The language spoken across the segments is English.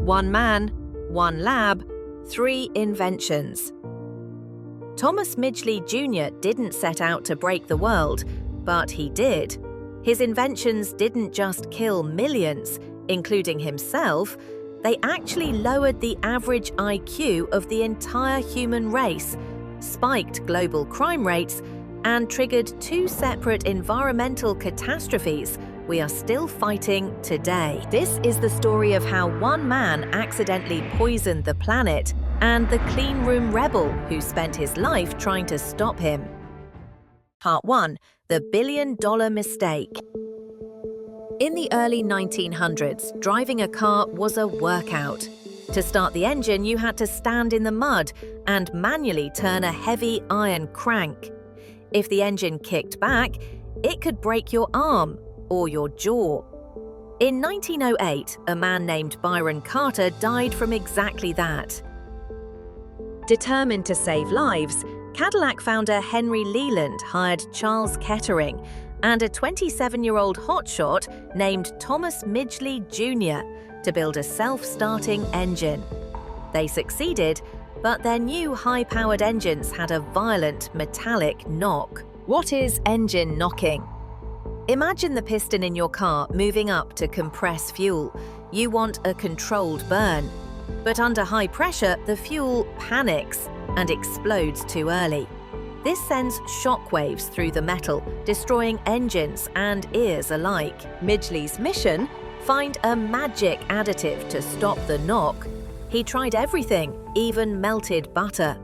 One man, one lab, 3 inventions. Thomas Midgley Jr. didn't set out to break the world, but he did. His inventions didn't just kill millions, including himself, they actually lowered the average IQ of the entire human race, spiked global crime rates, and triggered 2 separate environmental catastrophes we are still fighting today. This is the story of how one man accidentally poisoned the planet and the clean room rebel who spent his life trying to stop him. Part 1. The billion-dollar mistake. In the early 1900s, driving a car was a workout. To start the engine, you had to stand in the mud and manually turn a heavy iron crank. If the engine kicked back, it could break your arm or your jaw. In 1908, a man named Byron Carter died from exactly that. Determined to save lives, Cadillac founder Henry Leland hired Charles Kettering and a 27-year-old hotshot named Thomas Midgley Jr. to build a self-starting engine. They succeeded, but their new high-powered engines had a violent metallic knock. What is engine knocking? Imagine the piston in your car moving up to compress fuel. You want a controlled burn. But under high pressure, the fuel panics and explodes too early. This sends shockwaves through the metal, destroying engines and ears alike. Midgley's mission? Find a magic additive to stop the knock. He tried everything, even melted butter.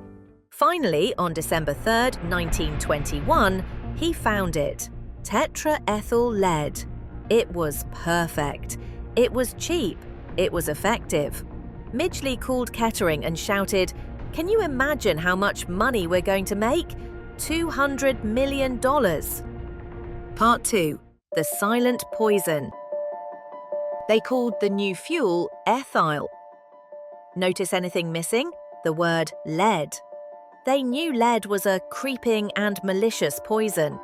Finally, on December 3, 1921, he found it. Tetraethyl lead. It was perfect. It was cheap. It was effective. Midgley called Kettering and shouted, "Can you imagine how much money we're going to make? $200 million. Part 2. The silent poison. They called the new fuel ethyl. Notice anything missing? The word lead. They knew lead was a creeping and malicious poison.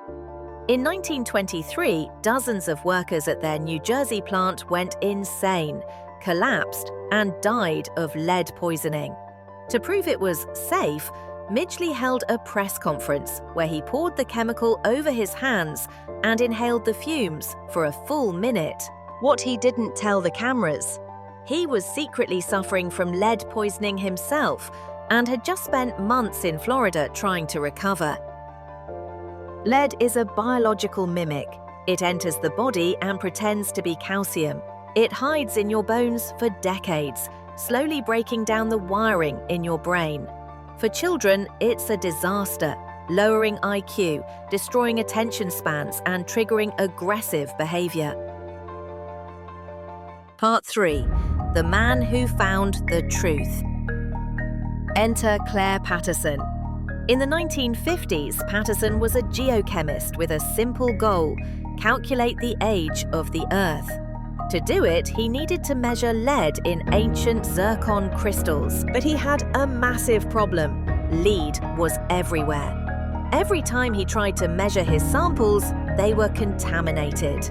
In 1923, dozens of workers at their New Jersey plant went insane, collapsed, and died of lead poisoning. To prove it was safe, Midgley held a press conference where he poured the chemical over his hands and inhaled the fumes for a full minute. What he didn't tell the cameras: he was secretly suffering from lead poisoning himself and had just spent months in Florida trying to recover. Lead is a biological mimic. It enters the body and pretends to be calcium. It hides in your bones for decades, slowly breaking down the wiring in your brain. For children, it's a disaster, lowering IQ, destroying attention spans, and triggering aggressive behavior. Part 3. The man who found the truth. Enter Clair Patterson. In the 1950s, Patterson was a geochemist with a simple goal: calculate the age of the Earth. To do it, he needed to measure lead in ancient zircon crystals. But he had a massive problem. Lead was everywhere. Every time he tried to measure his samples, they were contaminated.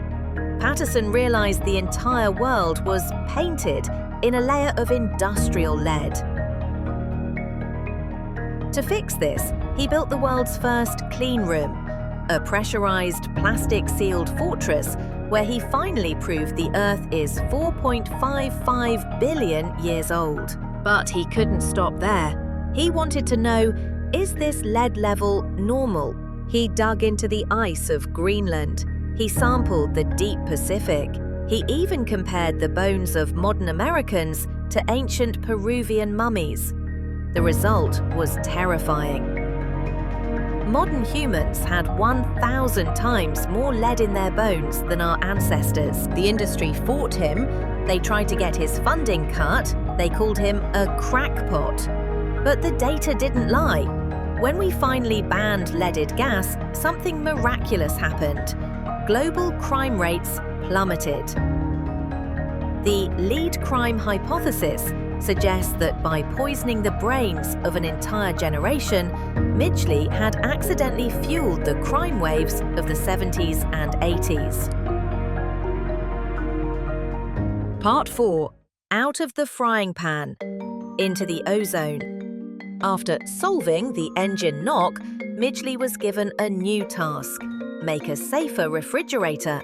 Patterson realized the entire world was painted in a layer of industrial lead. To fix this, he built the world's first clean room, a pressurized, plastic-sealed fortress where he finally proved the Earth is 4.55 billion years old. But he couldn't stop there. He wanted to know, is this lead level normal? He dug into the ice of Greenland. He sampled the deep Pacific. He even compared the bones of modern Americans to ancient Peruvian mummies. The result was terrifying. Modern humans had 1,000 times more lead in their bones than our ancestors. The industry fought him. They tried to get his funding cut. They called him a crackpot. But the data didn't lie. When we finally banned leaded gas, something miraculous happened. Global crime rates plummeted. The lead crime hypothesis suggests that by poisoning the brains of an entire generation, Midgley had accidentally fueled the crime waves of the 70s and 80s. Part 4. Out of the frying pan, into the ozone. After solving the engine knock, Midgley was given a new task: make a safer refrigerator.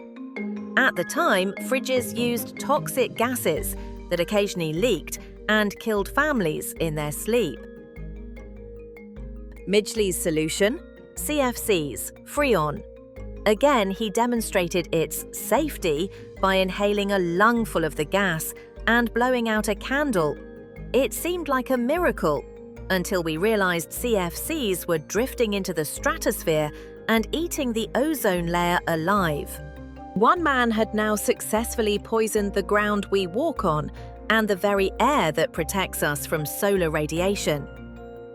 At the time, fridges used toxic gases that occasionally leaked and killed families in their sleep. Midgley's solution? CFCs, Freon. Again, he demonstrated its safety by inhaling a lungful of the gas and blowing out a candle. It seemed like a miracle, until we realized CFCs were drifting into the stratosphere and eating the ozone layer alive. One man had now successfully poisoned the ground we walk on and the very air that protects us from solar radiation.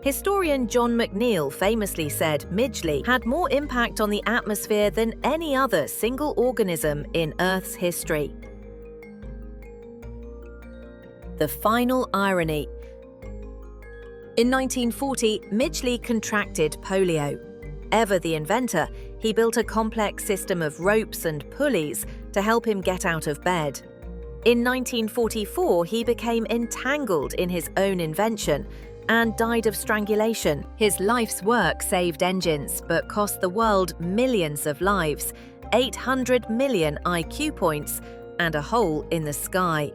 Historian John McNeill famously said Midgley had more impact on the atmosphere than any other single organism in Earth's history. The final irony. In 1940, Midgley contracted polio. Ever the inventor, he built a complex system of ropes and pulleys to help him get out of bed. In 1944, he became entangled in his own invention and died of strangulation. His life's work saved engines but cost the world millions of lives, 800 million IQ points, and a hole in the sky.